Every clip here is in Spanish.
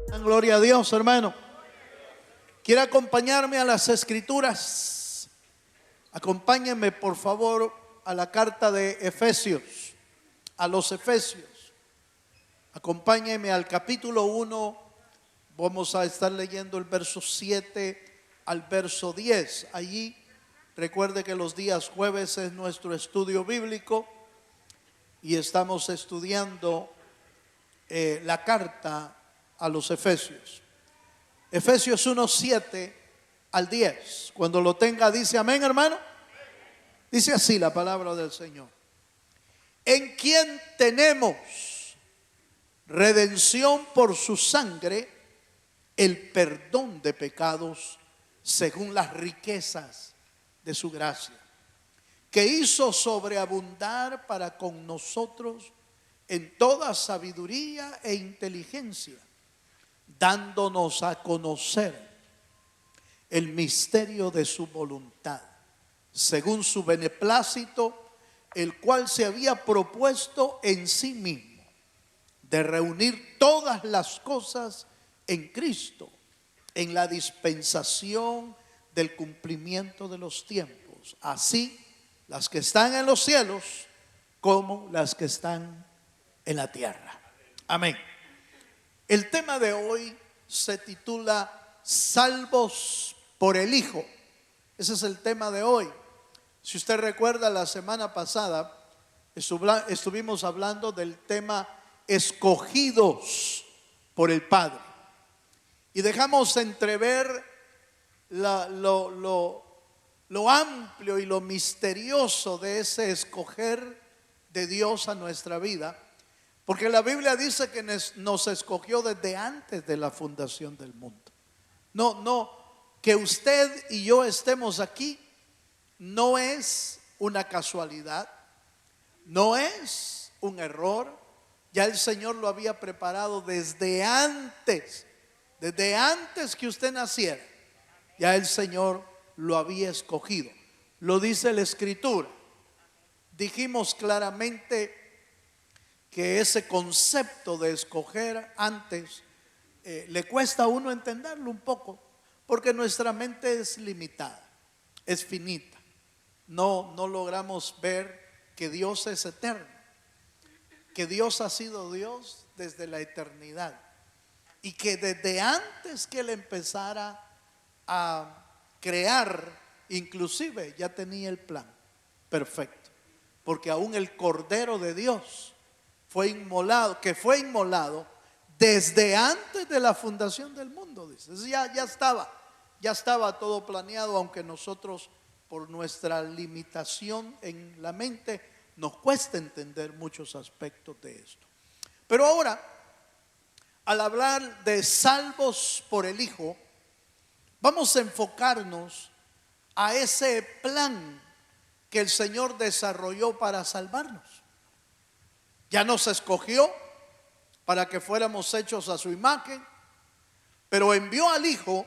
Gloria a Dios, hermano. ¿Quiere acompañarme a las escrituras? Acompáñenme, por favor, a la carta de Efesios, a los Efesios. Acompáñenme al capítulo 1. Vamos a estar leyendo el verso 7 al verso 10. Allí, recuerde que los días jueves es nuestro estudio bíblico y estamos estudiando la carta a los Efesios. Efesios 1, 7 al 10. Cuando lo tenga, dice amén, hermano. Dice así la palabra del Señor: en quien tenemos redención por su sangre, el perdón de pecados, según las riquezas de su gracia, que hizo sobreabundar para con nosotros en toda sabiduría e inteligencia, dándonos a conocer el misterio de su voluntad, según su beneplácito, el cual se había propuesto en sí mismo, de reunir todas las cosas en Cristo, en la dispensación del cumplimiento de los tiempos, así las que están en los cielos como las que están en la tierra. Amén. El tema de hoy se titula Salvos por el Hijo. Ese es el tema de hoy. Si usted recuerda, la semana pasada estuvimos hablando del tema escogidos por el Padre. Y dejamos entrever lo amplio y lo misterioso de ese escoger de Dios a nuestra vida. Porque la Biblia dice que nos escogió desde antes de la fundación del mundo. No, que usted y yo estemos aquí no es una casualidad, no es un error. Ya el Señor lo había preparado desde antes que usted naciera. Ya el Señor lo había escogido. Lo dice la Escritura. Dijimos claramente que ese concepto de escoger antes le cuesta a uno entenderlo un poco, porque nuestra mente es limitada, es finita. No logramos ver que Dios es eterno, que Dios ha sido Dios desde la eternidad y que desde antes que Él empezara a crear, inclusive ya tenía el plan perfecto, porque aún el Cordero de Dios fue inmolado desde antes de la fundación del mundo, dice. Ya estaba todo planeado, aunque nosotros por nuestra limitación en la mente nos cuesta entender muchos aspectos de esto. Pero ahora, al hablar de salvos por el Hijo, vamos a enfocarnos a ese plan que el Señor desarrolló para salvarnos. Ya nos escogió para que fuéramos hechos a su imagen, pero envió al Hijo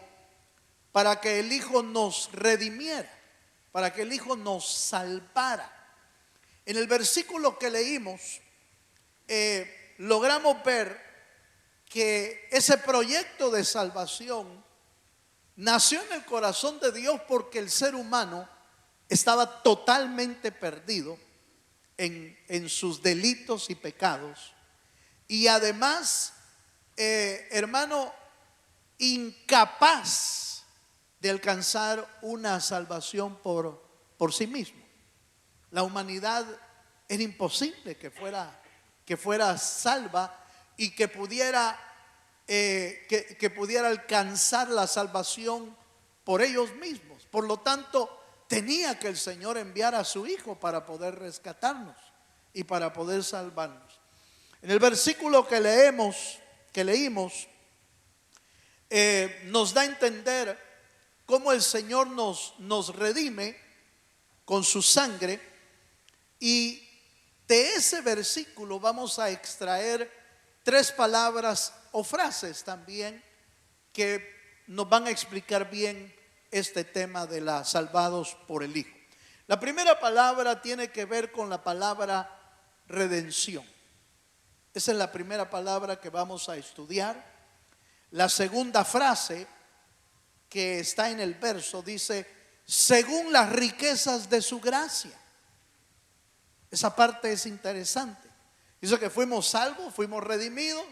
para que el Hijo nos redimiera, para que el Hijo nos salvara. En el versículo que leímos, logramos ver que ese proyecto de salvación nació en el corazón de Dios porque el ser humano estaba totalmente perdido en sus delitos y pecados, y además, hermano, incapaz de alcanzar una salvación por sí mismo. La humanidad era imposible que fuera salva y que pudiera alcanzar la salvación por ellos mismos. Por lo tanto, tenía que el Señor enviar a su Hijo para poder rescatarnos y para poder salvarnos. En el versículo que leímos, nos da a entender cómo el Señor nos redime con su sangre, y de ese versículo vamos a extraer tres palabras o frases también que nos van a explicar bien este tema de la salvados por el Hijo. La primera palabra tiene que ver con la palabra redención. Esa es la primera palabra que vamos a estudiar. La segunda frase que está en el verso dice, según las riquezas de su gracia. Esa parte es interesante. Dice que fuimos salvos, fuimos redimidos,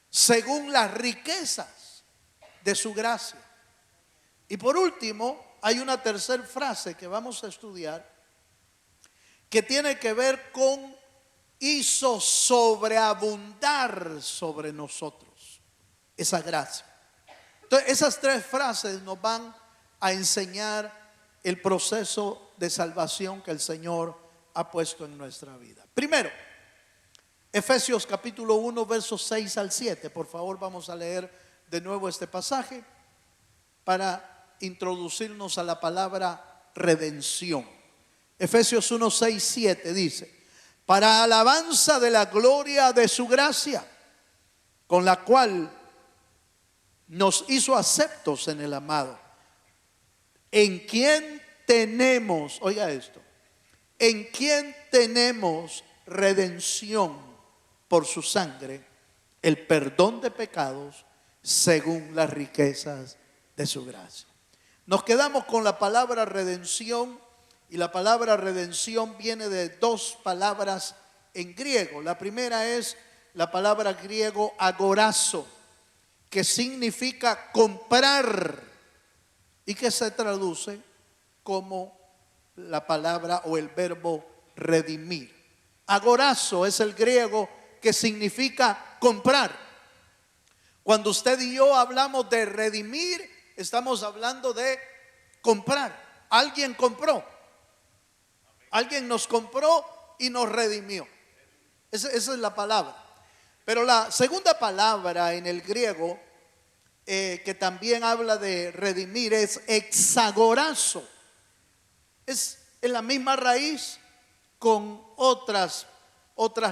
según las riquezas de su gracia. Y por último, hay una tercera frase que vamos a estudiar, que tiene que ver con hizo sobreabundar sobre nosotros esa gracia. Entonces, esas tres frases nos van a enseñar el proceso de salvación que el Señor ha puesto en nuestra vida. Primero, Efesios capítulo 1, versos 6 al 7. Por favor, vamos a leer de nuevo este pasaje para introducirnos a la palabra redención. Efesios 1, 6, 7 dice, para alabanza de la gloria de su gracia, con la cual nos hizo aceptos en el amado, en quien tenemos, oiga esto, en quien tenemos redención por su sangre, el perdón de pecados según las riquezas de su gracia. Nos quedamos con la palabra redención, y la palabra redención viene de dos palabras en griego. La primera es la palabra griego agorazo, que significa comprar y que se traduce como la palabra o el verbo redimir. Agorazo es el griego que significa comprar. Cuando usted y yo hablamos de redimir, estamos hablando de comprar. Alguien compró, alguien nos compró y nos redimió. Esa es la palabra. Pero la segunda palabra en el griego que también habla de redimir es exagorazo. Es la misma raíz con otras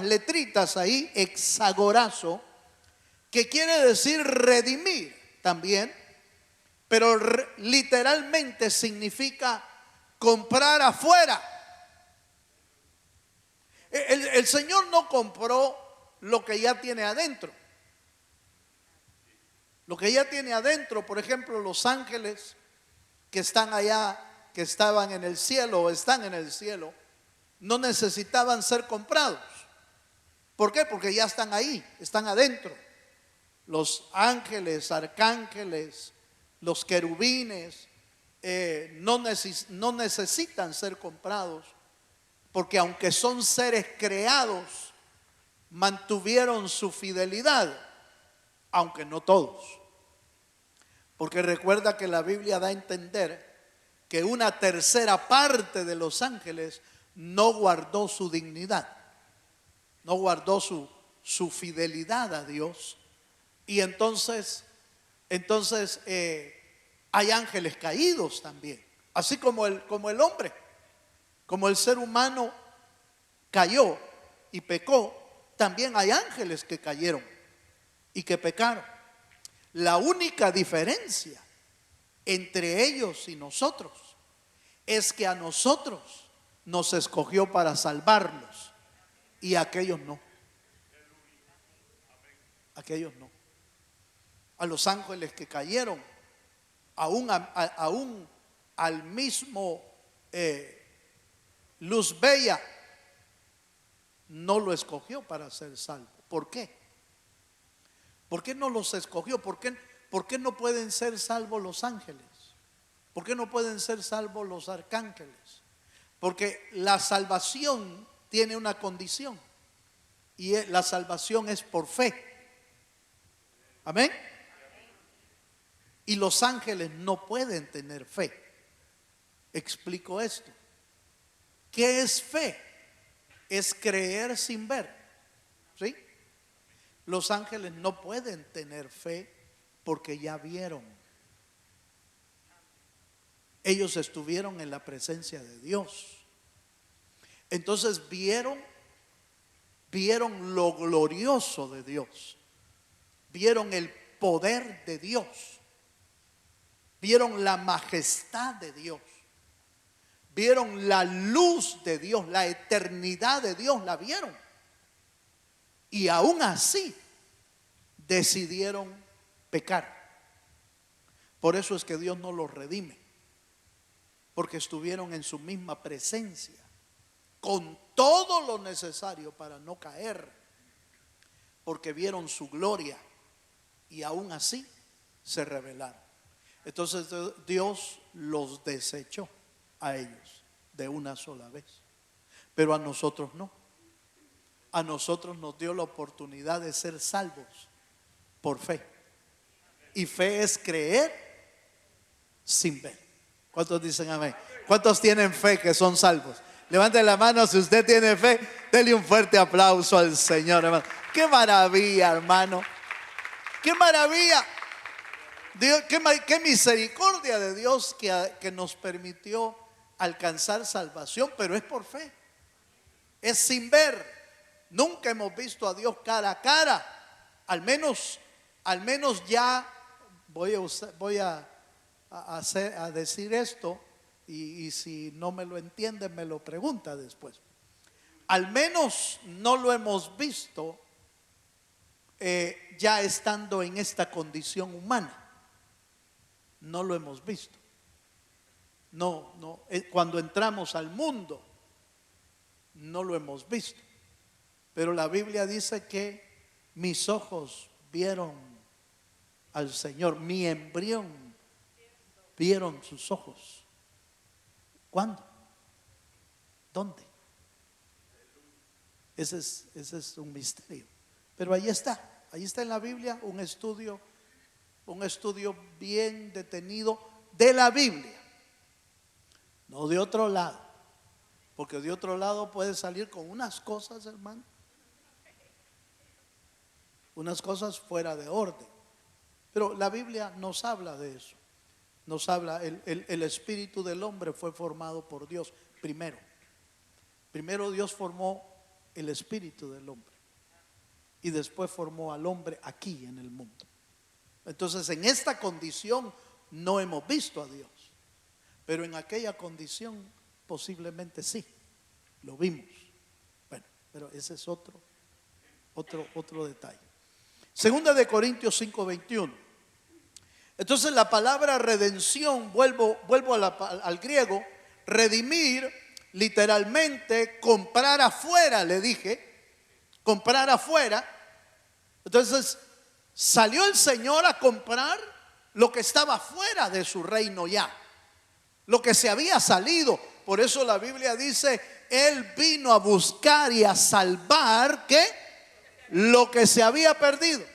letritas ahí, exagorazo, que quiere decir redimir también, pero literalmente significa comprar afuera. El Señor no compró lo que ya tiene adentro. Lo que ya tiene adentro, por ejemplo, los ángeles que están allá, que estaban en el cielo o están en el cielo, no necesitaban ser comprados. ¿Por qué? Porque ya están ahí, están adentro. Los ángeles, arcángeles, los querubines no necesitan ser comprados, porque aunque son seres creados, mantuvieron su fidelidad, aunque no todos. Porque recuerda que la Biblia da a entender que una tercera parte de los ángeles no guardó su dignidad, no guardó su fidelidad a Dios. Y entonces hay ángeles caídos también, así como el hombre, como el ser humano cayó y pecó, también hay ángeles que cayeron y que pecaron. La única diferencia entre ellos y nosotros es que a nosotros nos escogió para salvarnos y a aquellos no. Aquellos no. A los ángeles que cayeron, aún al mismo Luz Bella, no lo escogió para ser salvo. ¿Por qué? ¿Por qué no los escogió? ¿Por qué no pueden ser salvos los ángeles? ¿Por qué no pueden ser salvos los arcángeles? Porque la salvación tiene una condición, y la salvación es por fe. Amén. Y los ángeles no pueden tener fe. Explico esto. ¿Qué es fe? Es creer sin ver. ¿Sí? Los ángeles no pueden tener fe porque ya vieron. Ellos estuvieron en la presencia de Dios. Entonces vieron lo glorioso de Dios. Vieron el poder de Dios. Vieron la majestad de Dios. Vieron la luz de Dios, la eternidad de Dios, la vieron. Y aún así decidieron pecar. Por eso es que Dios no los redime, porque estuvieron en su misma presencia, con todo lo necesario para no caer, porque vieron su gloria y aún así se rebelaron. Entonces Dios los desechó a ellos de una sola vez, pero a nosotros no. A nosotros nos dio la oportunidad de ser salvos por fe, y fe es creer sin ver. ¿Cuántos dicen amén? ¿Cuántos tienen fe que son salvos? Levante la mano si usted tiene fe. Dele un fuerte aplauso al Señor, hermano. ¡Qué maravilla, hermano! ¡Qué maravilla! Dios, qué misericordia de Dios que nos permitió alcanzar salvación, pero es por fe. Es sin ver. Nunca hemos visto a Dios cara a cara. Al menos ya voy a decir esto, y si no me lo entienden me lo pregunta después. Al menos no lo hemos visto ya estando en esta condición humana. No lo hemos visto. No, cuando entramos al mundo no lo hemos visto. Pero la Biblia dice que mis ojos vieron al Señor, mi embrión vieron sus ojos. ¿Cuándo? ¿Dónde? Ese es un misterio. Pero ahí está en la Biblia un estudio bien detenido de la Biblia, no de otro lado, porque de otro lado puede salir con unas cosas, hermano, unas cosas fuera de orden. Pero la Biblia nos habla de eso. Nos habla, el espíritu del hombre fue formado por Dios primero. Primero Dios formó el espíritu del hombre y después formó al hombre aquí en el mundo. Entonces en esta condición no hemos visto a Dios, pero en aquella condición posiblemente sí, lo vimos. Bueno, pero ese es otro detalle. Segunda de Corintios 5:21. Entonces la palabra redención, vuelvo al griego, redimir, literalmente comprar afuera, le dije, comprar afuera. Entonces salió el Señor a comprar lo que estaba fuera de su reino ya, lo que se había salido. Por eso la Biblia dice, Él vino a buscar y a salvar, ¿qué? Lo que se había perdido.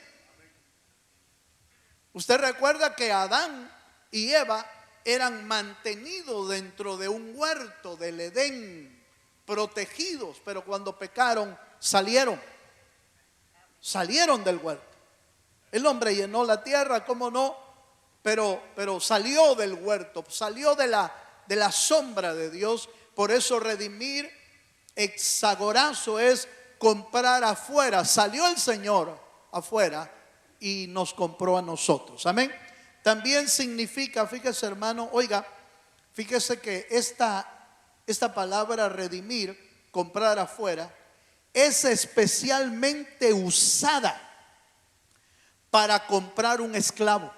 Usted recuerda que Adán y Eva eran mantenidos dentro de un huerto del Edén, protegidos, pero cuando pecaron salieron del huerto. El hombre llenó la tierra, ¿cómo no? Pero salió del huerto, salió de la sombra de Dios. Por eso redimir, exagorazo, es comprar afuera. Salió el Señor afuera y nos compró a nosotros. Amén. También significa, fíjese hermano, oiga, fíjese que esta palabra redimir, comprar afuera, es especialmente usada para comprar un esclavo.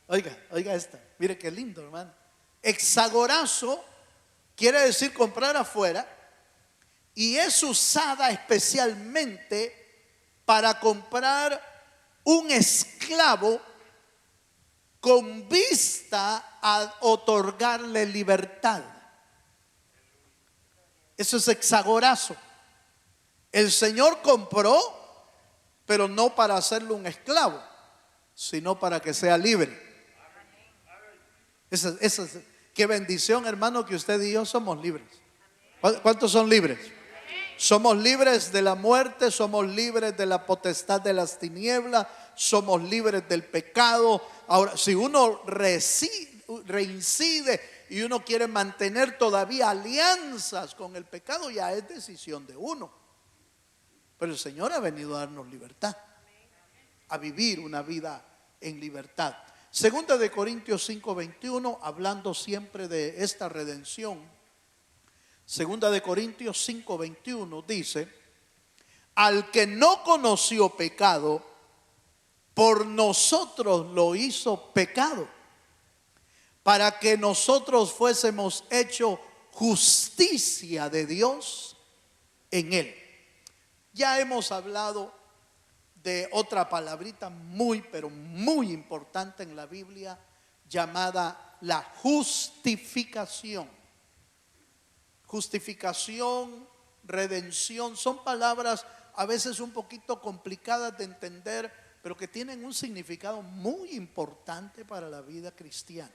Oiga esta, mire qué lindo, hermano. Exagorazo quiere decir comprar afuera, y es usada especialmente para comprar un esclavo con vista a otorgarle libertad. Eso es exagorazo. El Señor compró, pero no para hacerlo un esclavo, sino para que sea libre. Qué bendición, hermano, que usted y yo somos libres. ¿Cuántos son libres? Somos libres de la muerte, somos libres de la potestad de las tinieblas, somos libres del pecado. Ahora, si uno reincide y uno quiere mantener todavía alianzas con el pecado, ya es decisión de uno. Pero el Señor ha venido a darnos libertad, a vivir una vida en libertad. Segunda de Corintios 5:21, hablando siempre de esta redención. Segunda de Corintios 5:21 dice: al que no conoció pecado, por nosotros lo hizo pecado, para que nosotros fuésemos hechos justicia de Dios en él. Ya hemos hablado de otra palabrita pero muy importante en la Biblia, llamada la justificación. Justificación, redención, son palabras a veces un poquito complicadas de entender, pero que tienen un significado muy importante para la vida cristiana.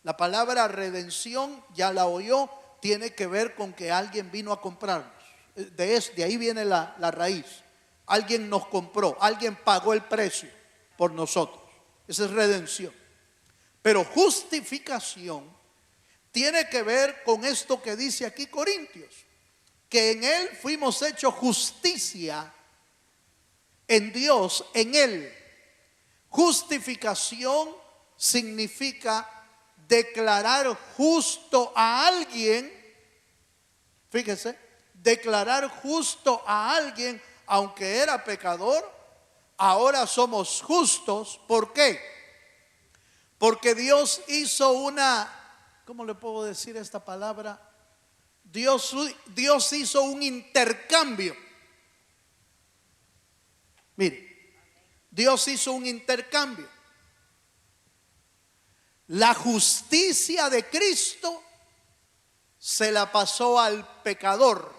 La palabra redención, ya la oyó, tiene que ver con que alguien vino a comprarnos. De ahí viene la raíz. Alguien nos compró, alguien pagó el precio por nosotros. Esa es redención. Pero justificación tiene que ver con esto que dice aquí Corintios, que en él fuimos hechos justicia en Dios, en él. Justificación significa declarar justo a alguien. Fíjese, declarar justo a alguien, aunque era pecador, ahora somos justos. ¿Por qué? Porque Dios hizo ¿cómo le puedo decir esta palabra? Dios hizo un intercambio. Mire, Dios hizo un intercambio. La justicia de Cristo se la pasó al pecador,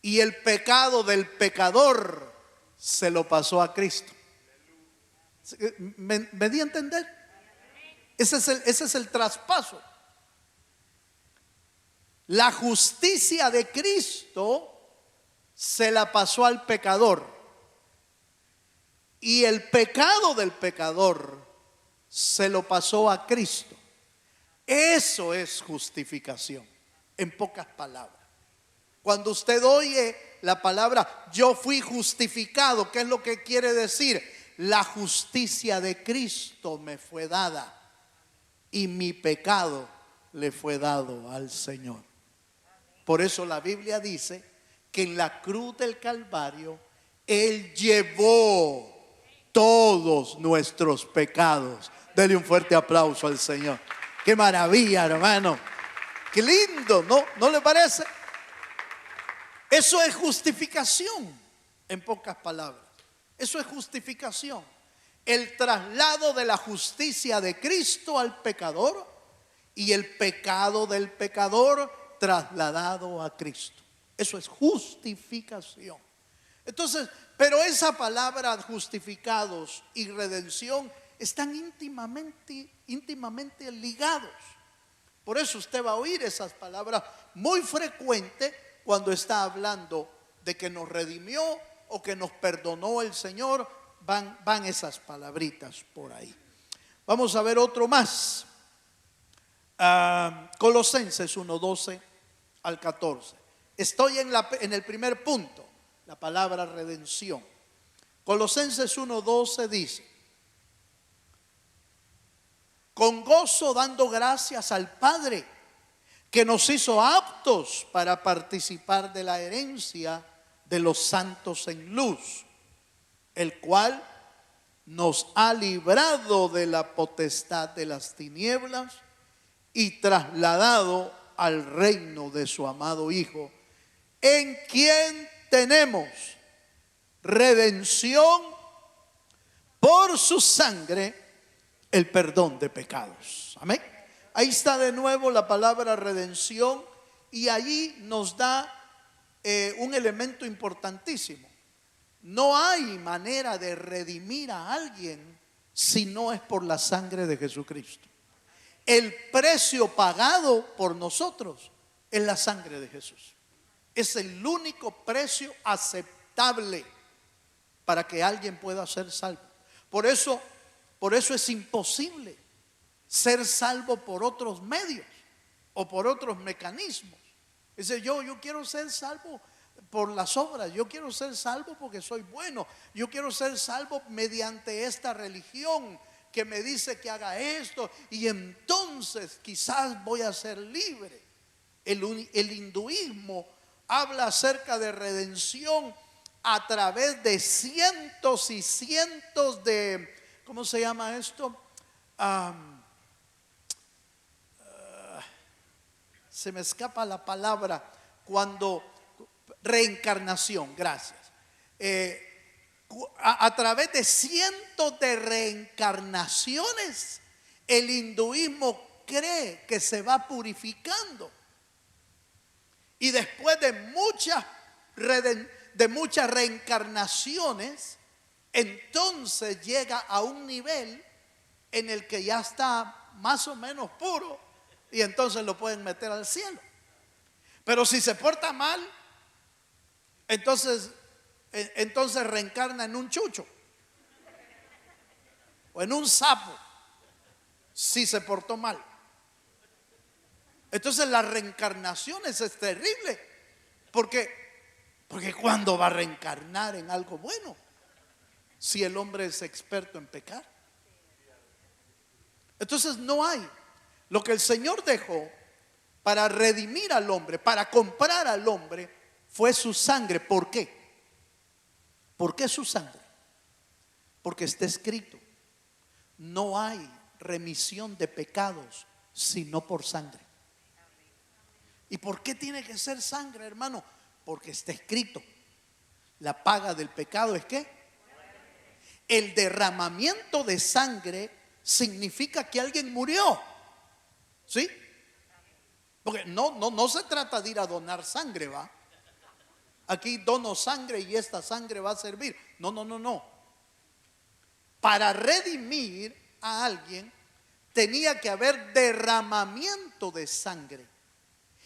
y el pecado del pecador se lo pasó a Cristo. ¿Me di a entender? Ese es el traspaso. La justicia de Cristo se la pasó al pecador, y el pecado del pecador se lo pasó a Cristo. Eso es justificación, en pocas palabras. Cuando usted oye la palabra yo fui justificado, ¿qué es lo que quiere decir? La justicia de Cristo me fue dada y mi pecado le fue dado al Señor. Por eso la Biblia dice que en la cruz del Calvario Él llevó todos nuestros pecados. Dele un fuerte aplauso al Señor. Qué maravilla, hermano. Qué lindo, ¿no le parece? Eso es justificación, en pocas palabras. Eso es justificación. El traslado de la justicia de Cristo al pecador y el pecado del pecador trasladado a Cristo. Eso es justificación. Entonces, pero esa palabra justificados y redención están íntimamente ligados. Por eso usted va a oír esas palabras muy frecuentes cuando está hablando de que nos redimió o que nos perdonó el Señor. Van esas palabritas por ahí. Vamos a ver otro más. Colosenses 1:12 al 14. Estoy en el primer punto, la palabra redención. Colosenses 1:12 dice: con gozo dando gracias al Padre, que nos hizo aptos para participar de la herencia de los santos en luz, el cual nos ha librado de la potestad de las tinieblas y trasladado al reino de su amado Hijo, en quien tenemos redención por su sangre, el perdón de pecados. Amén. Ahí está de nuevo la palabra redención, y allí nos da un elemento importantísimo. No hay manera de redimir a alguien si no es por la sangre de Jesucristo. El precio pagado por nosotros es la sangre de Jesús. Es el único precio aceptable para que alguien pueda ser salvo. Por eso es imposible ser salvo por otros medios o por otros mecanismos. Dice, yo quiero ser salvo por las obras, yo quiero ser salvo porque soy bueno, yo quiero ser salvo mediante esta religión que me dice que haga esto y entonces quizás voy a ser libre. El hinduismo habla acerca de redención a través de cientos y cientos de, ¿cómo se llama esto? Se me escapa la palabra, cuando reencarnación, gracias. A través de cientos de reencarnaciones, el hinduismo cree que se va purificando. Y después de muchas reencarnaciones, entonces llega a un nivel en el que ya está más o menos puro y entonces lo pueden meter al cielo. Pero si se porta mal, entonces reencarna en un chucho o en un sapo, si se portó mal. Entonces la reencarnación es terrible, porque ¿cuándo va a reencarnar en algo bueno si el hombre es experto en pecar? Entonces no hay. Lo que el Señor dejó para redimir al hombre, para comprar al hombre, fue su sangre. ¿Por qué? ¿Por qué su sangre? Porque está escrito: no hay remisión de pecados sino por sangre. ¿Y por qué tiene que ser sangre, hermano? Porque está escrito: la paga del pecado es ¿qué? El derramamiento de sangre significa que alguien murió. ¿Sí? Porque no se trata de ir a donar sangre, ¿va? Aquí dono sangre y esta sangre va a servir. No. Para redimir a alguien tenía que haber derramamiento de sangre.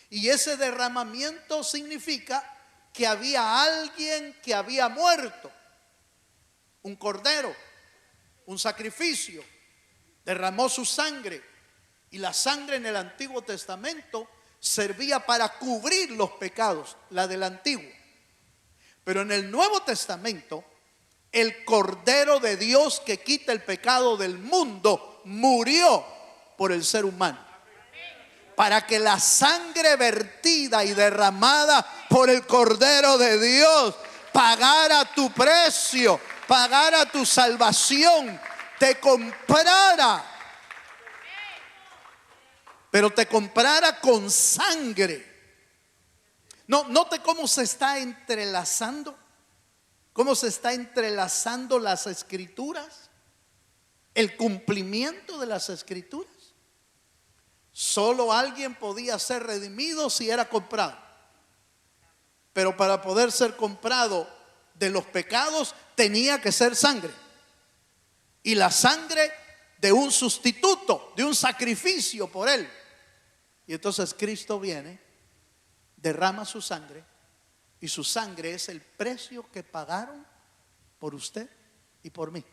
Y ese derramamiento significa que había alguien que había muerto, un cordero, un sacrificio, derramó su sangre. Y la sangre en el Antiguo Testamento servía para cubrir los pecados, la del Antiguo. Pero en el Nuevo Testamento, el Cordero de Dios que quita el pecado del mundo murió por el ser humano, para que la sangre vertida y derramada por el Cordero de Dios pagara tu precio, pagara tu salvación, te comprara. Pero te comprara con sangre. Note cómo se está entrelazando. Cómo se está entrelazando las escrituras. El cumplimiento de las escrituras. Solo alguien podía ser redimido si era comprado. Pero para poder ser comprado de los pecados tenía que ser sangre. Y la sangre de un sustituto, de un sacrificio por él. Y entonces Cristo viene, derrama su sangre, y su sangre es el precio que pagaron por usted y por mí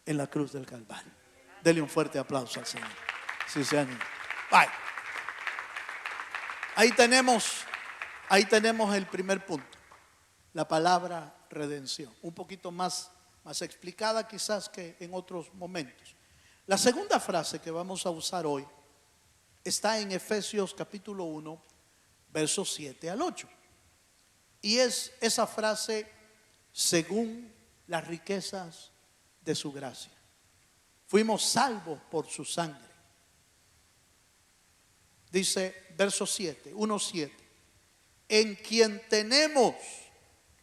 en la cruz del Calvario. Dele un fuerte aplauso al Señor. Si se anima. Bye. Ahí tenemos el primer punto, la palabra redención, un poquito más explicada quizás que en otros momentos. La segunda frase que vamos a usar hoy está en Efesios capítulo 1, versos 7 al 8. Y es esa frase: según las riquezas de su gracia. Fuimos salvos por su sangre. Dice verso 7, 1:7. En quien tenemos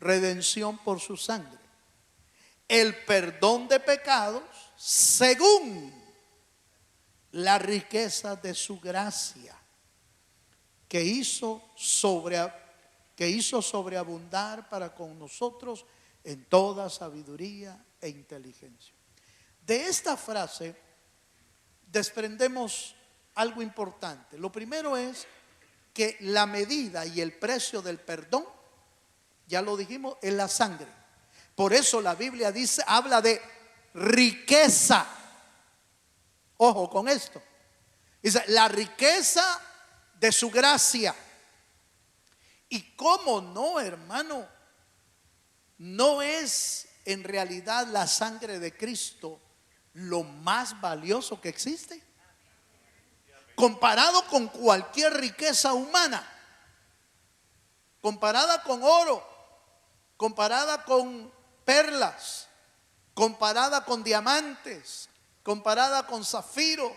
redención por su sangre, el perdón de pecados según la riqueza de su gracia, que hizo sobreabundar para con nosotros en toda sabiduría e inteligencia. De esta frase desprendemos algo importante. Lo primero es que la medida y el precio del perdón, ya lo dijimos, es la sangre. Por eso la Biblia habla de riqueza. Ojo con esto. Dice la riqueza de su gracia. Y cómo no, hermano, no es en realidad la sangre de Cristo lo más valioso que existe, comparado con cualquier riqueza humana, comparada con oro, comparada con perlas, comparada con diamantes, comparada con zafiros,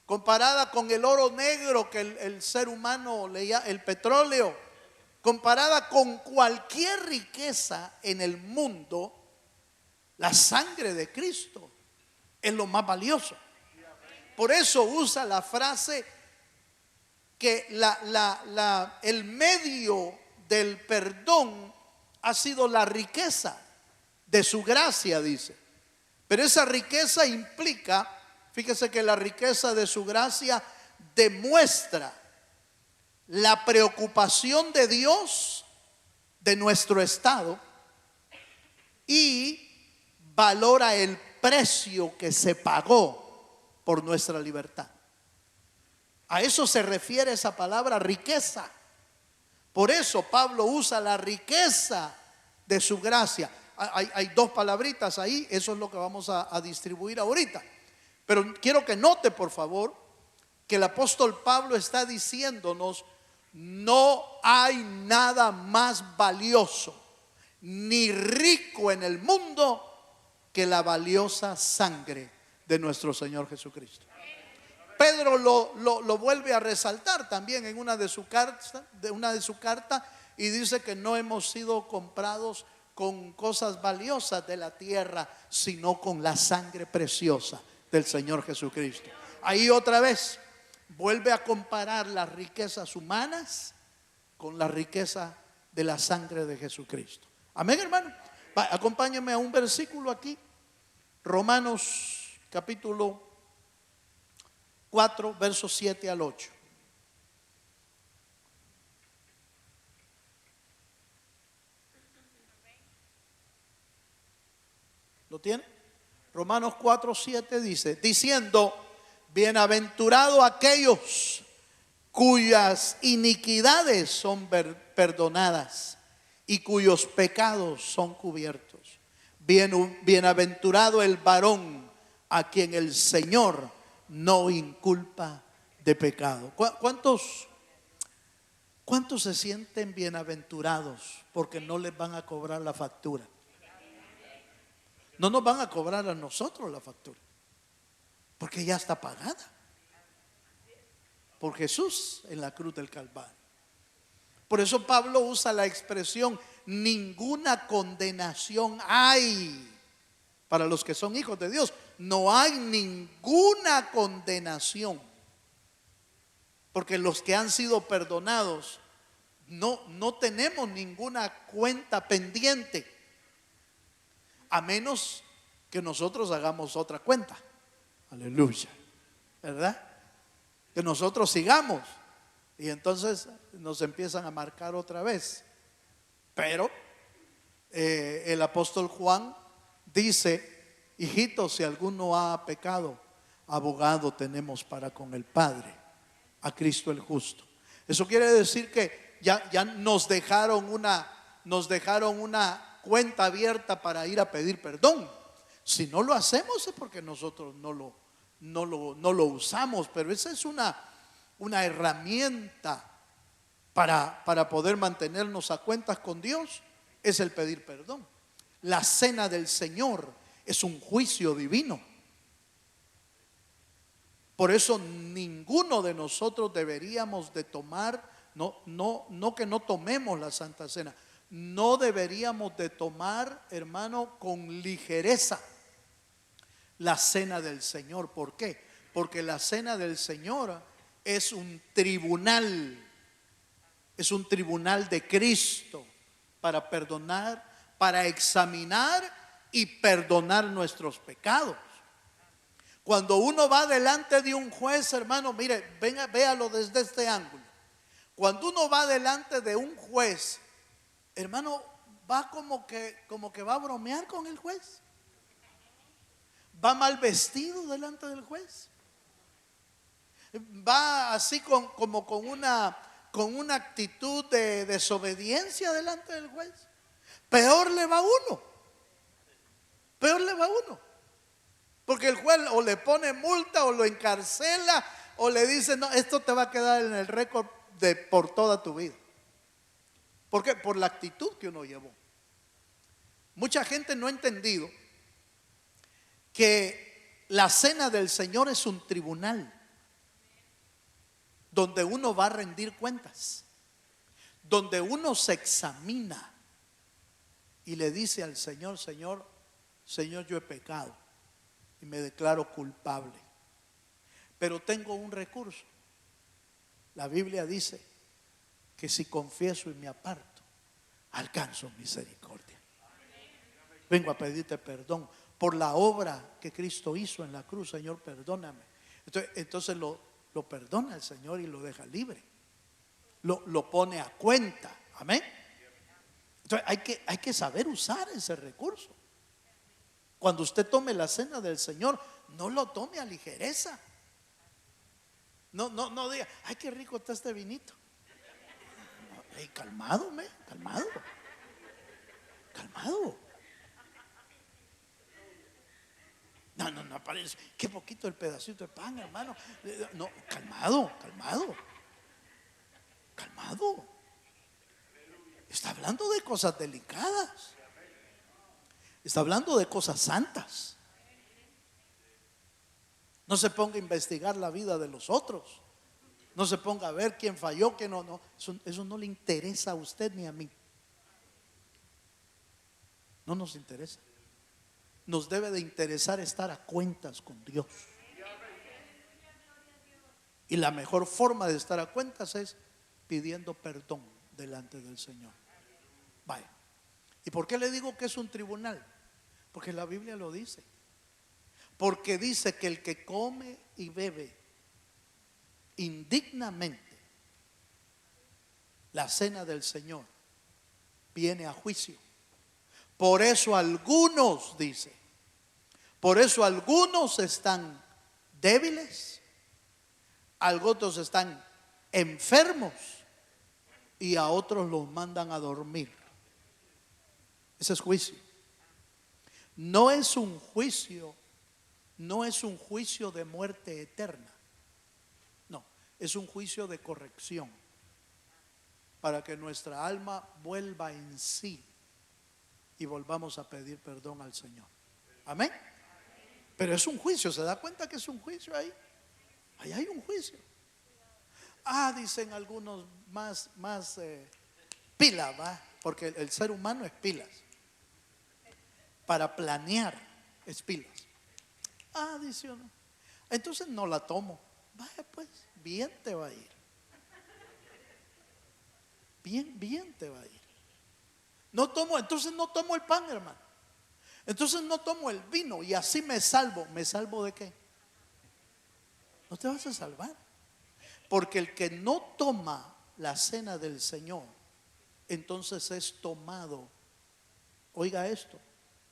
comparada con el oro negro que el ser humano leía, el petróleo, comparada con cualquier riqueza en el mundo, la sangre de Cristo es lo más valioso. Por eso usa la frase que el medio del perdón ha sido la riqueza de su gracia, dice. Pero esa riqueza implica, fíjese que la riqueza de su gracia demuestra la preocupación de Dios de nuestro estado y valora el precio que se pagó por nuestra libertad. A eso se refiere esa palabra riqueza. Por eso Pablo usa la riqueza de su gracia. Hay dos palabritas ahí, eso es lo que vamos a distribuir ahorita. Pero quiero que note, por favor, que el apóstol Pablo está diciéndonos: no hay nada más valioso ni rico en el mundo que la valiosa sangre de nuestro Señor Jesucristo. Pedro lo vuelve a resaltar también en una de sus cartas, y dice que no hemos sido comprados con cosas valiosas de la tierra, sino con la sangre preciosa del Señor Jesucristo. Ahí otra vez vuelve a comparar las riquezas humanas con la riqueza de la sangre de Jesucristo. Amén, hermano. Acompáñenme a un versículo aquí, Romanos capítulo 4, versos 7 al 8. ¿Lo tiene? Romanos 4, 7 dice, diciendo: bienaventurado aquellos cuyas iniquidades son perdonadas y cuyos pecados son cubiertos. Bienaventurado el varón a quien el Señor no inculpa de pecado. ¿Cuántos se sienten bienaventurados porque no les van a cobrar la factura? No nos van a cobrar a nosotros la factura, porque ya está pagada por Jesús en la cruz del Calvario. Por eso Pablo usa la expresión: ninguna condenación hay para los que son hijos de Dios. No hay ninguna condenación, porque los que han sido perdonados no tenemos ninguna cuenta pendiente, a menos que nosotros hagamos otra cuenta. Aleluya, ¿verdad? Que nosotros sigamos y entonces nos empiezan a marcar otra vez. Pero el apóstol Juan dice: hijitos, si alguno ha pecado, abogado tenemos para con el Padre, a Cristo el justo. Eso quiere decir que ya nos dejaron una cuenta abierta para ir a pedir perdón. Si no lo hacemos es porque nosotros no lo usamos, pero esa es una herramienta para poder mantenernos a cuentas con Dios, es el pedir perdón. La cena del Señor es un juicio divino. Por eso ninguno de nosotros deberíamos de tomar, no que no tomemos la Santa Cena, no deberíamos de tomar, hermano, con ligereza la cena del Señor. ¿Por qué? Porque la cena del Señor es un tribunal de Cristo para perdonar, para examinar y perdonar nuestros pecados. Cuando uno va delante de un juez, hermano, mire, véalo desde este ángulo. Cuando uno va delante de un juez, hermano, va como que va a bromear con el juez. Va mal vestido delante del juez. Va así como con una actitud de desobediencia delante del juez. Peor le va a uno. Porque el juez o le pone multa o lo encarcela o le dice: no, esto te va a quedar en el récord por toda tu vida. ¿Por qué? Por la actitud que uno llevó. Mucha gente no ha entendido que la cena del Señor es un tribunal donde uno va a rendir cuentas, donde uno se examina y le dice al Señor: Señor, yo he pecado y me declaro culpable, pero tengo un recurso. La Biblia dice que si confieso y me aparto, alcanzo misericordia. Vengo a pedirte perdón por la obra que Cristo hizo en la cruz. Señor, perdóname. Entonces lo perdona el Señor y lo deja libre. Lo pone a cuenta. Amén. Entonces hay que saber usar ese recurso. Cuando usted tome la cena del Señor, no lo tome a ligereza. No diga: ay, qué rico está este vinito. Hey, calmado. No aparece. Qué poquito el pedacito de pan, hermano. No, calmado. Está hablando de cosas delicadas. Está hablando de cosas santas. No se ponga a investigar la vida de los otros. No se ponga a ver quién falló, quién no. Eso no le interesa a usted ni a mí. No nos interesa. Nos debe de interesar estar a cuentas con Dios. Y la mejor forma de estar a cuentas es pidiendo perdón delante del Señor. Vaya. ¿Y por qué le digo que es un tribunal? Porque la Biblia lo dice. Porque dice que el que come y bebe indignamente la cena del Señor viene a juicio. Por eso algunos están débiles, algunos están enfermos y a otros los mandan a dormir. Ese es juicio. No es un juicio de muerte eterna. No, es un juicio de corrección para que nuestra alma vuelva en sí y volvamos a pedir perdón al Señor. Amén. Pero es un juicio. ¿Se da cuenta que es un juicio ahí? Ahí hay un juicio. Dicen algunos más pila, ¿va? Porque el ser humano es pilas. Para planear es pilas. Dice uno: entonces no la tomo. Vaya pues, bien te va a ir. Bien te va a ir. Entonces no tomo el pan, hermano. Entonces no tomo el vino y así me salvo. ¿Me salvo de qué? No te vas a salvar. Porque el que no toma la cena del Señor, entonces es tomado, oiga esto,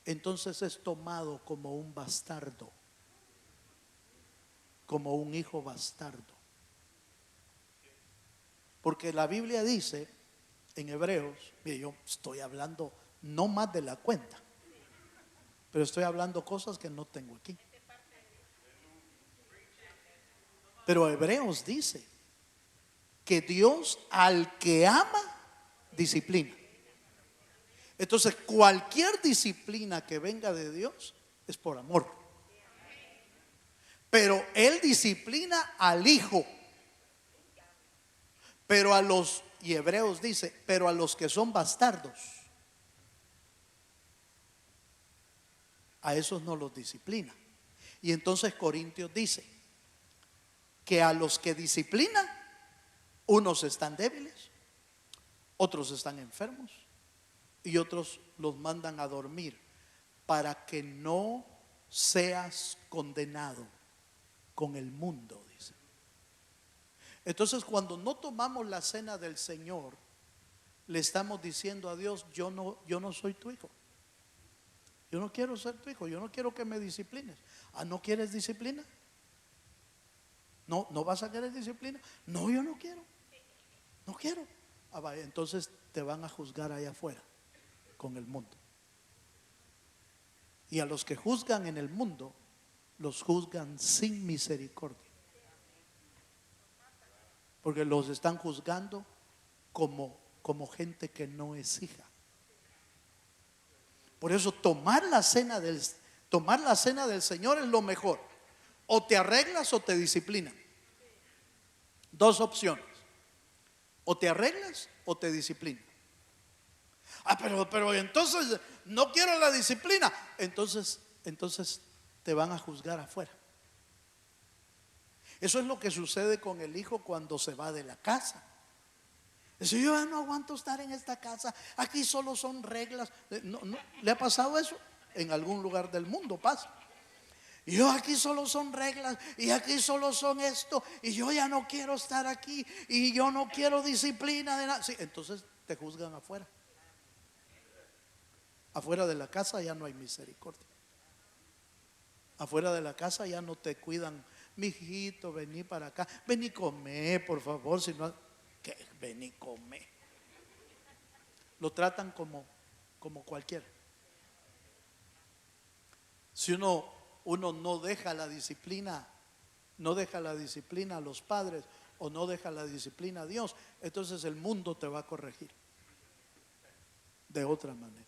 entonces es tomado como un bastardo, como un hijo bastardo. Porque la Biblia dice en Hebreos, mire, yo estoy hablando no más de la cuenta, pero estoy hablando cosas que no tengo aquí. Pero Hebreos dice que Dios al que ama disciplina. Entonces cualquier disciplina que venga de Dios es por amor. Pero Él disciplina al hijo. Pero y Hebreos dice, pero a los que son bastardos, a esos no los disciplina. Y entonces Corintios dice que a los que disciplina, unos están débiles, otros están enfermos y otros los mandan a dormir para que no seas condenado con el mundo, dice. Entonces, cuando no tomamos la cena del Señor, le estamos diciendo a Dios: yo no soy tu hijo. Yo no quiero ser tu hijo. Yo no quiero que me disciplines. ¿No quieres disciplina? ¿No vas a querer disciplina? No, yo no quiero. No quiero. Vaya, entonces te van a juzgar allá afuera con el mundo. Y a los que juzgan en el mundo, los juzgan sin misericordia. Porque los están juzgando como gente que no es hija. Por eso tomar la cena del Señor es lo mejor. O te arreglas o te disciplinan. Dos opciones. O te arreglas o te disciplinan. Pero entonces no quiero la disciplina. Entonces te van a juzgar afuera. Eso es lo que sucede con el hijo cuando se va de la casa. Dice, yo ya no aguanto estar en esta casa. Aquí solo son reglas. ¿Le ha pasado eso? En algún lugar del mundo pasa. Y yo, aquí solo son reglas, y aquí solo son esto, y yo ya no quiero estar aquí, y yo no quiero disciplina de nada. Sí, entonces te juzgan afuera. Afuera de la casa ya no hay misericordia. Afuera de la casa ya no te cuidan. Mijito, vení para acá, vení comer, por favor. Si no, ¿qué? Vení comer. Lo tratan como cualquiera. Si uno no deja la disciplina, a los padres, o no deja la disciplina a Dios, entonces el mundo te va a corregir de otra manera.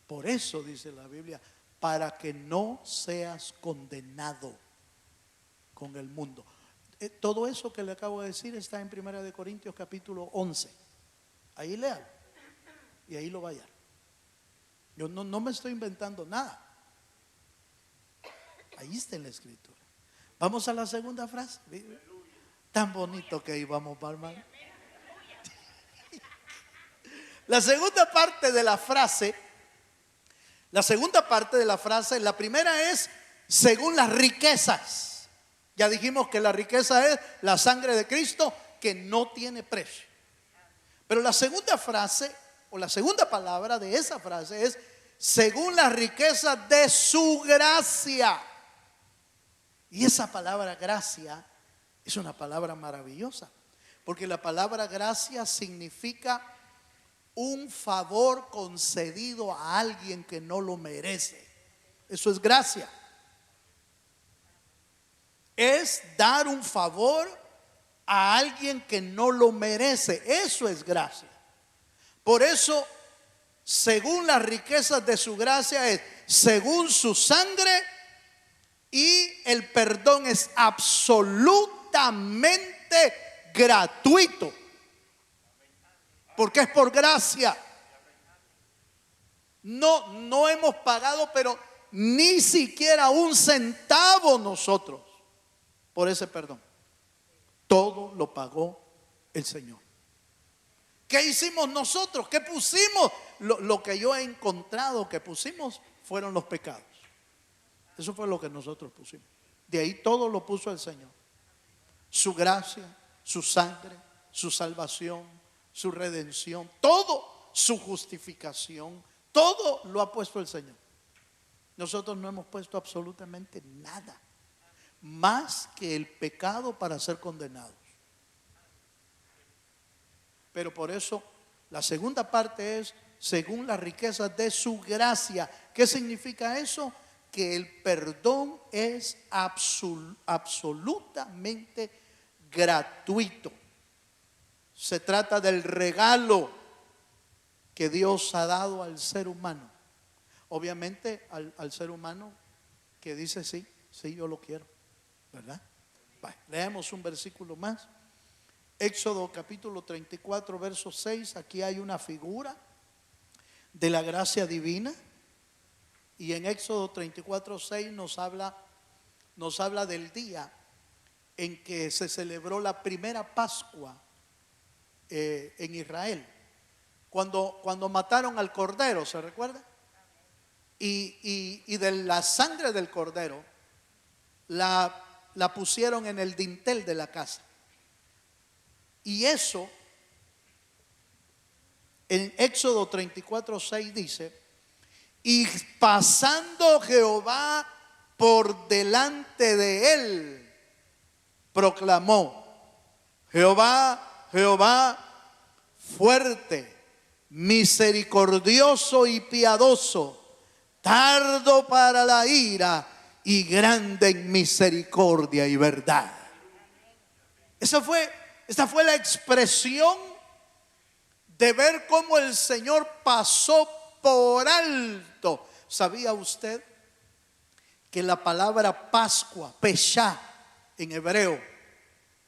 Por eso dice la Biblia, para que no seas condenado con el mundo. Todo eso que le acabo de decir está en 1 Corintios capítulo 11. Ahí léalo y ahí lo va a hallar. Yo no me estoy inventando nada. Ahí está en la escritura. Vamos a la segunda frase. Tan bonito que íbamos, hermano. La segunda parte de la frase, la primera es según las riquezas. Ya dijimos que la riqueza es la sangre de Cristo que no tiene precio. Pero la segunda frase o la segunda palabra de esa frase es según las riquezas de su gracia. Y esa palabra gracia es una palabra maravillosa, porque la palabra gracia significa un favor concedido a alguien que no lo merece. Eso es gracia. Es dar un favor a alguien que no lo merece. Eso es gracia. Por eso, según las riquezas de su gracia, es según su sangre. Y el perdón es absolutamente gratuito, porque es por gracia. No hemos pagado, pero ni siquiera un centavo nosotros por ese perdón. Todo lo pagó el Señor. ¿Qué hicimos nosotros? ¿Qué pusimos? Lo que yo he encontrado que pusimos fueron los pecados. Eso fue lo que nosotros pusimos. De ahí todo lo puso el Señor. Su gracia, su sangre, su salvación, su redención, todo, su justificación, todo lo ha puesto el Señor. Nosotros no hemos puesto absolutamente nada más que el pecado para ser condenados. Pero por eso la segunda parte es según las riquezas de su gracia. ¿Qué significa eso? Que el perdón es absolutamente gratuito. Se trata del regalo que Dios ha dado al ser humano. Obviamente al ser humano que dice sí, yo lo quiero, ¿verdad? Leemos un versículo más. Éxodo capítulo 34 verso 6. Aquí hay una figura de la gracia divina. Y en Éxodo 34:6 nos habla del día en que se celebró la primera Pascua en Israel. Cuando mataron al cordero, ¿se recuerda? Y de la sangre del cordero la pusieron en el dintel de la casa. Y eso, en Éxodo 34:6 dice: y pasando Jehová por delante de él, proclamó: Jehová, Jehová, fuerte, misericordioso y piadoso, tardo para la ira y grande en misericordia y verdad. Esta fue la expresión de ver cómo el Señor pasó por alto. ¿Sabía usted que la palabra Pascua, Pesha, en hebreo,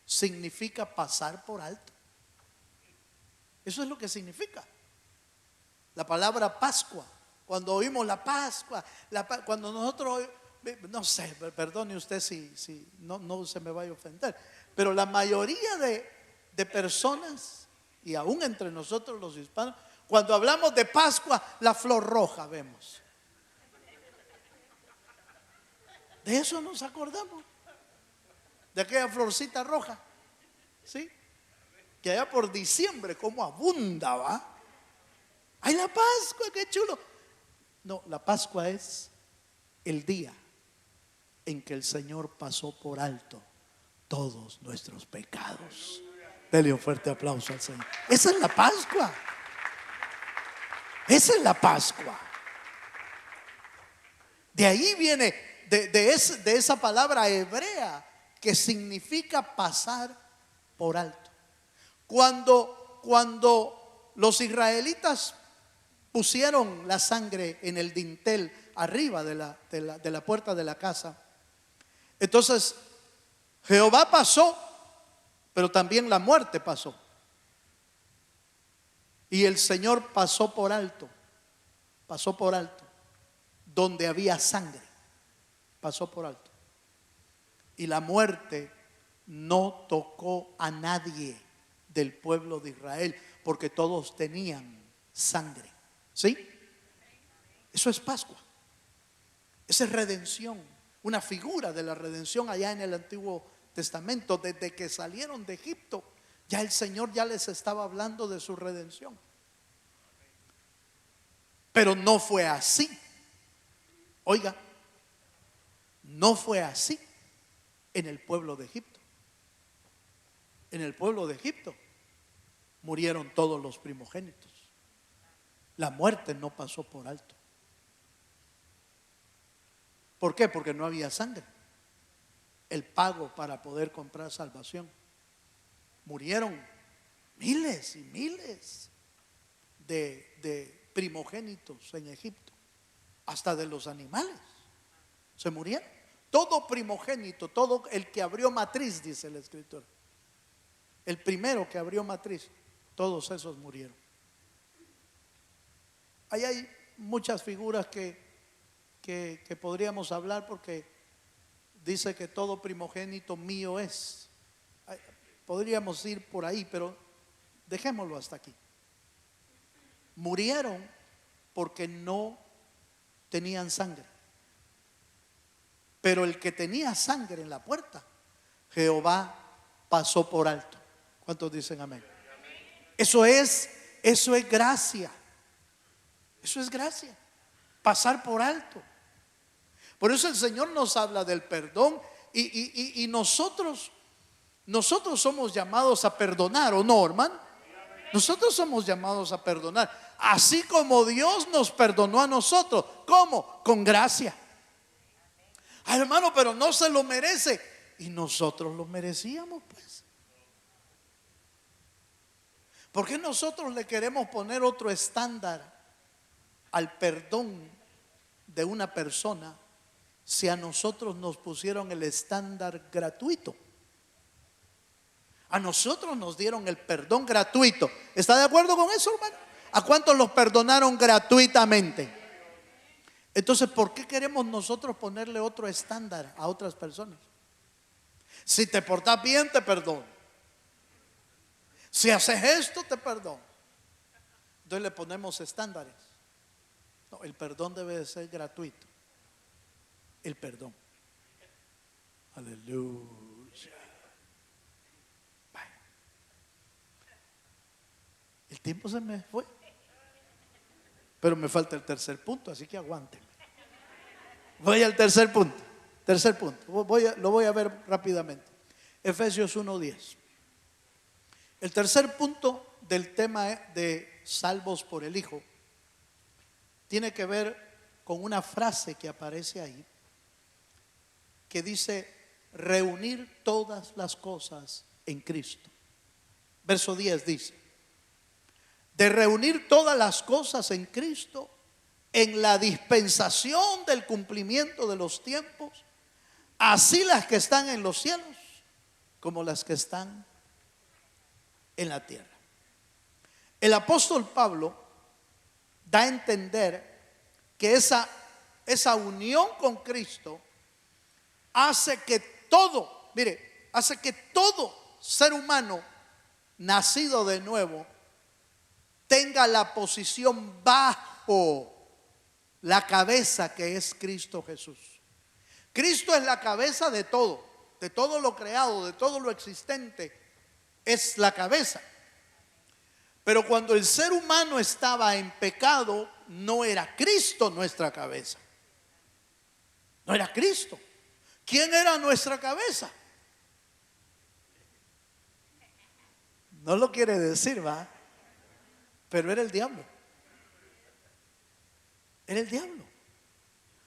significa pasar por alto? Eso es lo que significa la palabra Pascua. Cuando oímos la Pascua, cuando nosotros, no sé, perdone usted si no se me vaya a ofender, pero la mayoría de personas, y aún entre nosotros los hispanos, cuando hablamos de Pascua, la flor roja vemos. De eso nos acordamos, de aquella florcita roja, ¿sí? Que allá por diciembre, como abunda, ¿va? ¡Ay, la Pascua, qué chulo! No, la Pascua es el día en que el Señor pasó por alto todos nuestros pecados. Dele un fuerte aplauso al Señor. Esa es la Pascua. Esa es la Pascua. De ahí viene, de esa palabra hebrea que significa pasar por alto. Cuando los israelitas pusieron la sangre en el dintel arriba de la puerta de la casa, entonces Jehová pasó, pero también la muerte pasó. Y el Señor pasó por alto, donde había sangre, pasó por alto. Y la muerte no tocó a nadie del pueblo de Israel, porque todos tenían sangre. ¿Sí? Eso es Pascua. Esa es redención, una figura de la redención allá en el Antiguo Testamento. Desde que salieron de Egipto, ya el Señor ya les estaba hablando de su redención. Pero no fue así. Oiga, no fue así en el pueblo de Egipto. En el pueblo de Egipto murieron todos los primogénitos. La muerte no pasó por alto. ¿Por qué? Porque no había sangre. El pago para poder comprar salvación. Murieron miles y miles de primogénitos en Egipto, hasta de los animales. Se murieron. Todo primogénito, todo el que abrió matriz, dice el escritor, el primero que abrió matriz, todos esos murieron. Ahí hay muchas figuras que podríamos hablar, porque dice que todo primogénito mío es. Podríamos ir por ahí, pero dejémoslo hasta aquí. Murieron porque no tenían sangre. Pero el que tenía sangre en la puerta, Jehová pasó por alto. ¿Cuántos dicen amén? Eso es gracia. Eso es gracia, pasar por alto. Por eso el Señor nos habla del perdón, y nosotros somos llamados a perdonar, ¿o no, hermano? Nosotros somos llamados a perdonar, así como Dios nos perdonó a nosotros. ¿Cómo? Con gracia. Ay, hermano, pero no se lo merece. Y nosotros lo merecíamos, pues. ¿Por qué nosotros le queremos poner otro estándar al perdón de una persona si a nosotros nos pusieron el estándar gratuito? A nosotros nos dieron el perdón gratuito. ¿Está de acuerdo con eso, hermano? ¿A cuántos los perdonaron gratuitamente? Entonces, ¿por qué queremos nosotros ponerle otro estándar a otras personas? Si te portas bien, te perdono. Si haces esto, te perdono. Entonces le ponemos estándares. No, el perdón debe de ser gratuito. El perdón. Aleluya. Vaya. El tiempo se me fue. Pero me falta el tercer punto, así que aguántenme. Voy al tercer punto. Tercer punto. Lo voy a ver rápidamente. Efesios 1:10. El tercer punto del tema de salvos por el Hijo tiene que ver con una frase que aparece ahí, que dice: reunir todas las cosas en Cristo. Verso 10 dice: de reunir todas las cosas en Cristo en la dispensación del cumplimiento de los tiempos, así las que están en los cielos como las que están en la tierra. El apóstol Pablo da a entender que esa unión con Cristo hace que todo, mire, hace que todo ser humano nacido de nuevo tenga la posición bajo la cabeza que es Cristo Jesús. Cristo es la cabeza de todo lo creado, de todo lo existente, es la cabeza. Pero cuando el ser humano estaba en pecado, no era Cristo nuestra cabeza. No era Cristo. ¿Quién era nuestra cabeza? No lo quiere decir, ¿va? Pero era el diablo. Era el diablo.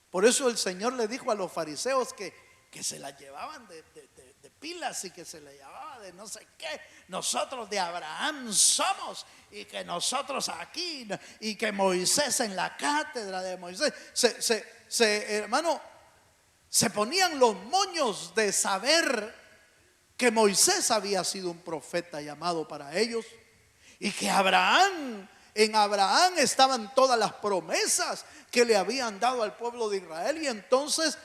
Por eso el Señor le dijo a los fariseos que se la llevaban de pilas y que se la llevaba de no sé qué. Nosotros de Abraham somos, y que nosotros aquí, y que Moisés en la cátedra de Moisés. Hermano, se ponían los moños de saber que Moisés había sido un profeta llamado para ellos, y que en Abraham estaban todas las promesas que le habían dado al pueblo de Israel. Y entonces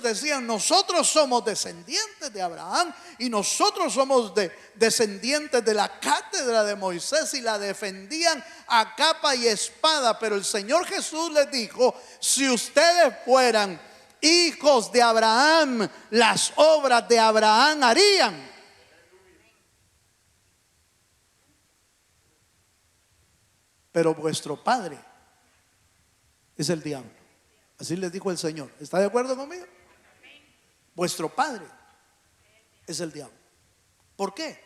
decían: nosotros somos descendientes de Abraham y nosotros somos descendientes de la cátedra de Moisés, y la defendían a capa y espada. Pero el Señor Jesús les dijo: si ustedes fueran hijos de Abraham, las obras de Abraham harían. Pero vuestro padre es el diablo. Así les dijo el Señor. ¿Está de acuerdo conmigo? Vuestro padre es el diablo. ¿Por qué?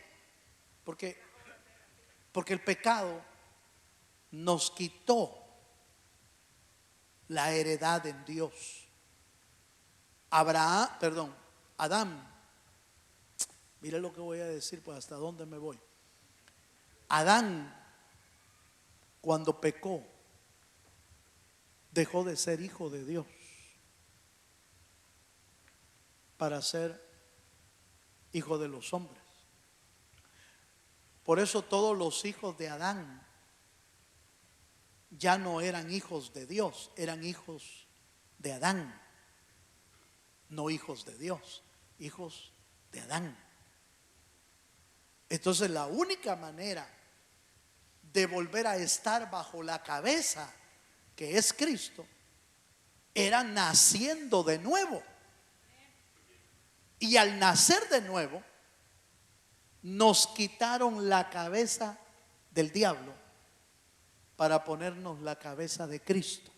Porque el pecado nos quitó la heredad en Dios. Adán. Mire lo que voy a decir, pues hasta dónde me voy. Adán, cuando pecó, dejó de ser hijo de Dios para ser hijo de los hombres. Por eso todos los hijos de Adán ya no eran hijos de Dios, eran hijos de Adán. No hijos de Dios, hijos de Adán. Entonces la única manera de volver a estar bajo la cabeza que es Cristo era naciendo de nuevo. Y al nacer de nuevo nos quitaron la cabeza del diablo para ponernos la cabeza de Cristo.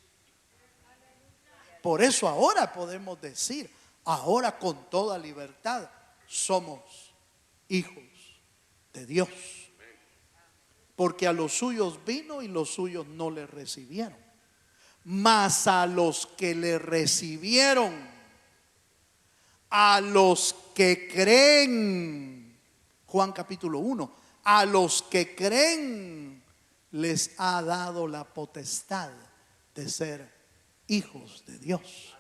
Por eso ahora podemos decir, ahora con toda libertad, somos hijos de Dios. Porque a los suyos vino y los suyos no le recibieron. Mas a los que le recibieron, a los que creen, Juan capítulo 1, a los que creen les ha dado la potestad de ser hijos de Dios.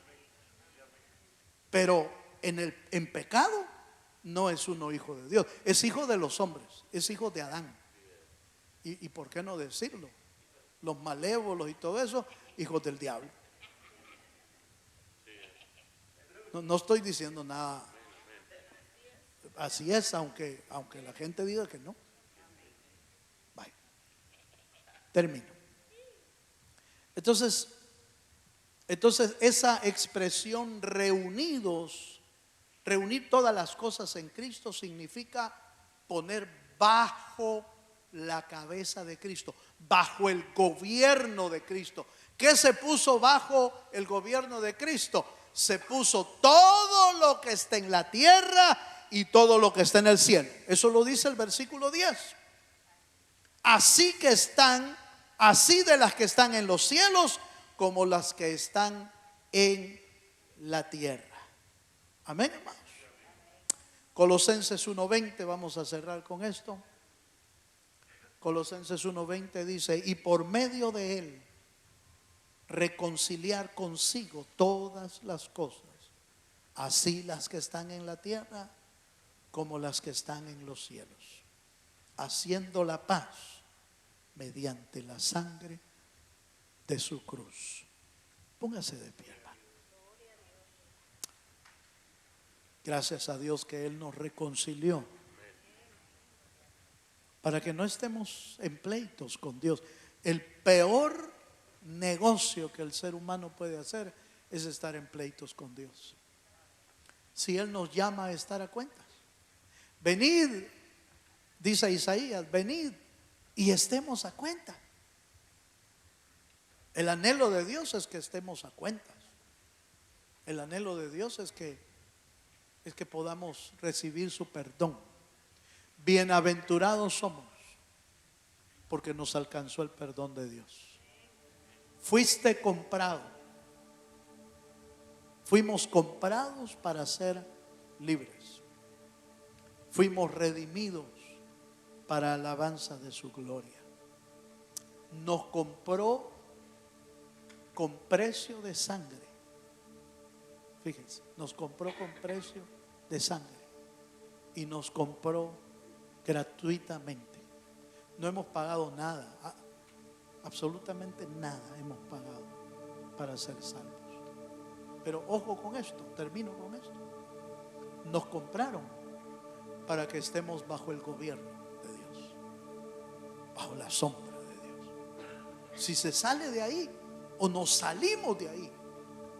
Pero en pecado no es uno hijo de Dios, es hijo de los hombres, es hijo de Adán. ¿Y por qué no decirlo? Los malévolos y todo eso, hijos del diablo. No estoy diciendo nada. Así es, aunque la gente diga que no. Bye. Termino. Entonces esa expresión reunir todas las cosas en Cristo significa poner bajo la cabeza de Cristo, bajo el gobierno de Cristo. ¿Qué se puso bajo el gobierno de Cristo? Se puso todo lo que está en la tierra y todo lo que está en el cielo. Eso lo dice el versículo 10. Así de las que están en los cielos como las que están en la tierra. Amén, hermanos. Colosenses 1:20, vamos a cerrar con esto. Colosenses 1:20 dice: y por medio de él reconciliar consigo todas las cosas, así las que están en la tierra como las que están en los cielos, haciendo la paz mediante la sangre de su cruz. Póngase de pie, hermano. Gracias a Dios que Él nos reconcilió, para que no estemos en pleitos con Dios. El peor negocio que el ser humano puede hacer es estar en pleitos con Dios. Si Él nos llama a estar a cuentas, venid, dice Isaías, venid y estemos a cuentas. El anhelo de Dios es que estemos a cuentas. El anhelo de Dios es que podamos recibir su perdón. Bienaventurados somos porque nos alcanzó el perdón de Dios. Fuiste comprado. Fuimos comprados para ser libres. Fuimos redimidos para alabanza de su gloria. Nos compró con precio de sangre. Fíjense, nos compró con precio de sangre y nos compró gratuitamente. No hemos pagado nada, absolutamente nada hemos pagado para ser salvos. Pero ojo con esto, termino con esto. Nos compraron para que estemos bajo el gobierno de Dios, bajo la sombra de Dios. Si se sale de ahí o nos salimos de ahí,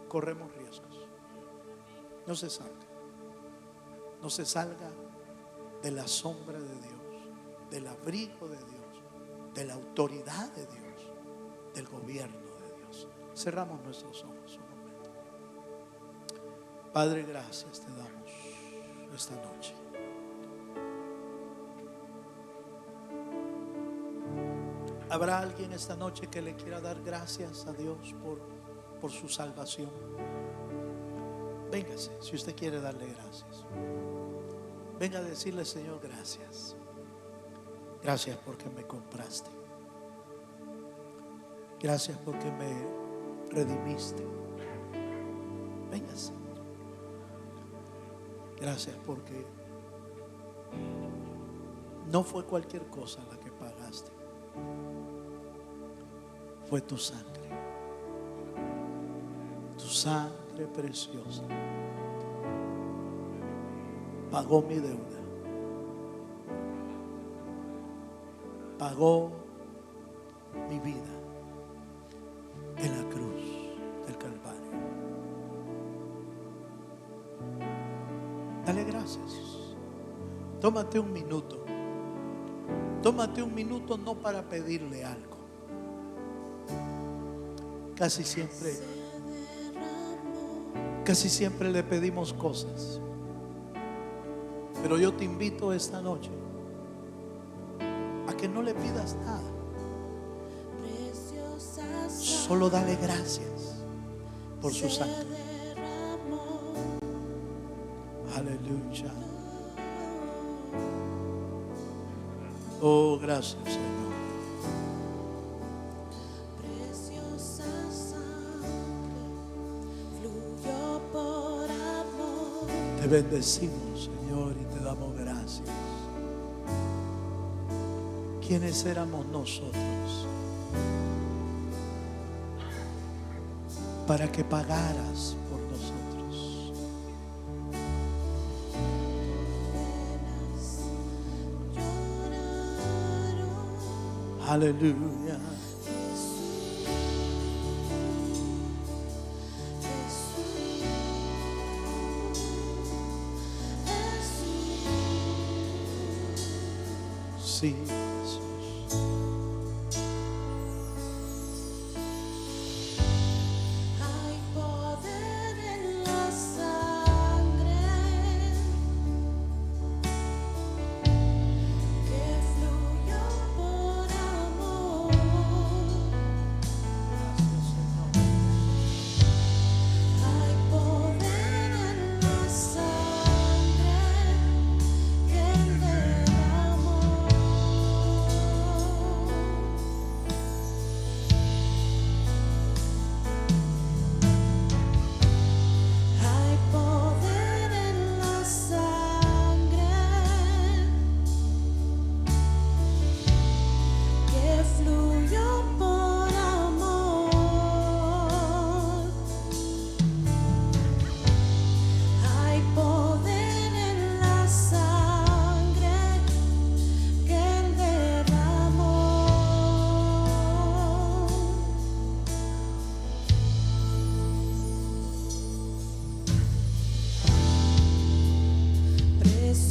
corremos riesgos. No se salga. No se salga de la sombra de Dios, del abrigo de Dios, de la autoridad de Dios, del gobierno de Dios. Cerramos nuestros ojos un momento. Padre, gracias te damos esta noche. ¿Habrá alguien esta noche que le quiera dar gracias a Dios por su salvación? Véngase, si usted quiere darle gracias. Venga a decirle: Señor, gracias. Gracias porque me compraste. Gracias porque me redimiste. Véngase. Gracias porque no fue cualquier cosa la que pagaste. Fue tu sangre. Tu sangre preciosa pagó mi deuda, pagó mi vida en la cruz del Calvario. Dale gracias. Tómate un minuto. Tómate un minuto no para pedirle algo. Casi siempre le pedimos cosas. Pero yo te invito esta noche a que no le pidas nada. Solo dale gracias por su sangre. Aleluya. Oh, gracias, Señor. Te bendecimos, Señor, y te damos gracias. ¿Quiénes éramos nosotros para que pagaras por nosotros? Aleluya. Sí, Jesús. Hay poder en la sangre que fluyó por amor. Gracias, Señor. Hay poder en la sangre que derramó.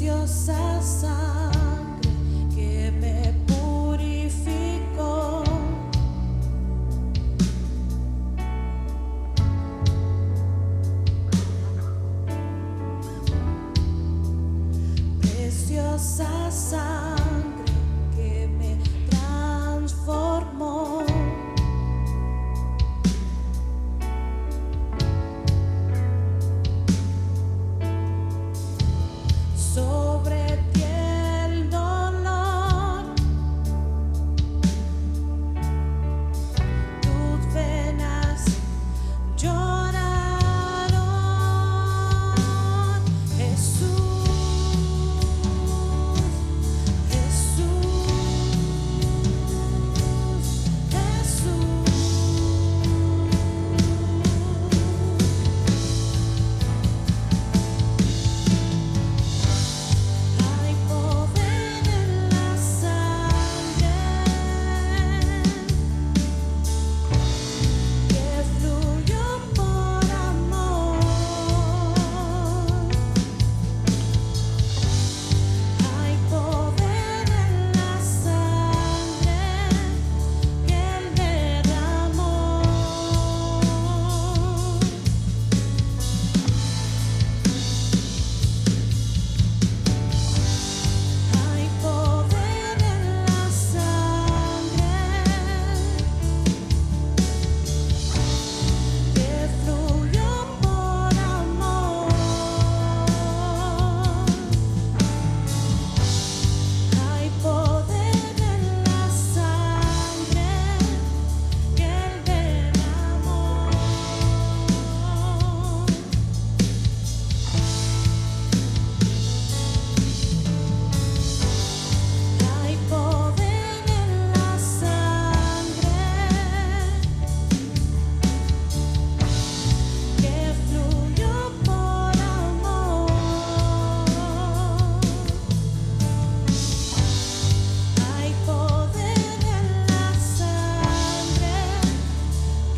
preciosa sangre que me purificó. Preciosa sangre que me transformó. Sobre ti el dolor, tus venas lloraron. Jesús, Jesús, Jesús. Hay poder en la sangre que fluyó por amor. Hay poder en la sangre que Él derramó. Hay poder en la sangre que fluyó por amor. Hay poder en la sangre que Él derramó. Hay poder en la sangre que fluyó por amor. Hay poder en la sangre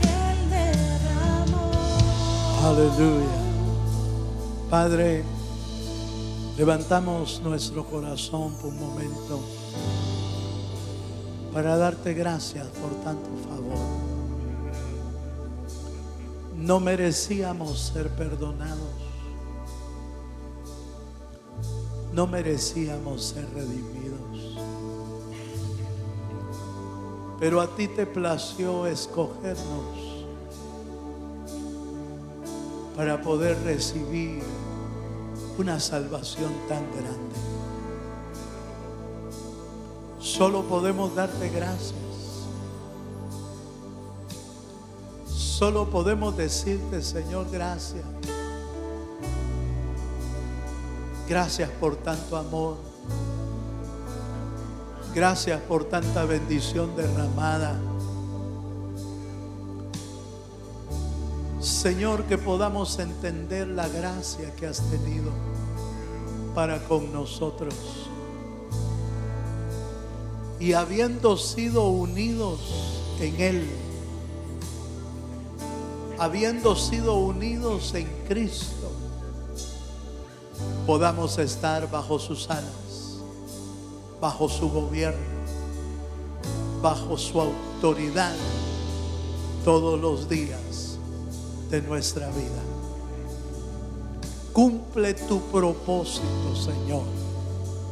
que Él derramó. Aleluya. Padre, levantamos nuestro corazón por un momento para darte gracias por tanto favor. No merecíamos ser perdonados. No merecíamos ser redimidos. Pero a ti te plació escogernos para poder recibir una salvación tan grande. Solo podemos darte gracias. Solo podemos decirte, Señor, gracias. Gracias por tanto amor. Gracias por tanta bendición derramada. Señor, que podamos entender la gracia que has tenido para con nosotros. Y habiendo sido unidos en Él, habiendo sido unidos en Cristo, podamos estar bajo sus alas, bajo su gobierno, bajo su autoridad todos los días de nuestra vida. Cumple tu propósito, Señor,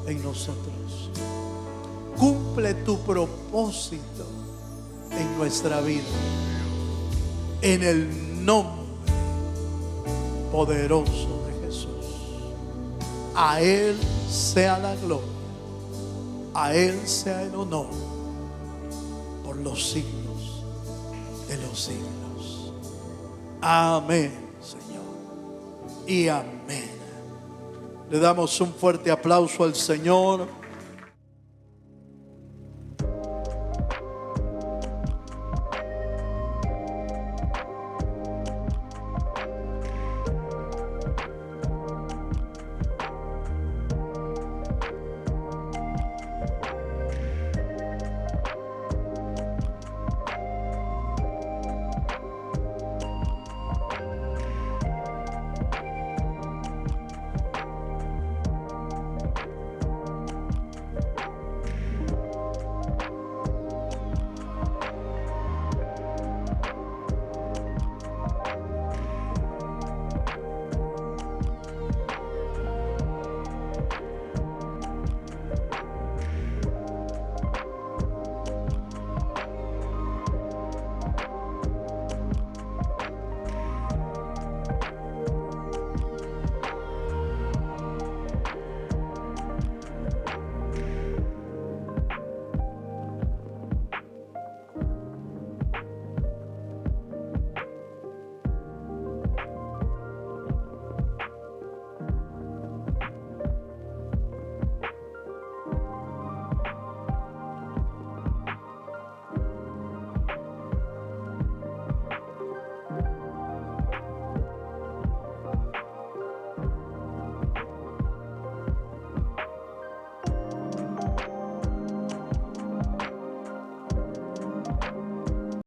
en nosotros. Cumple tu propósito en nuestra vida. En el nombre poderoso de Jesús. A Él sea la gloria. A Él sea el honor por los siglos de los siglos. Amén, Señor. Y amén. Le damos un fuerte aplauso al Señor.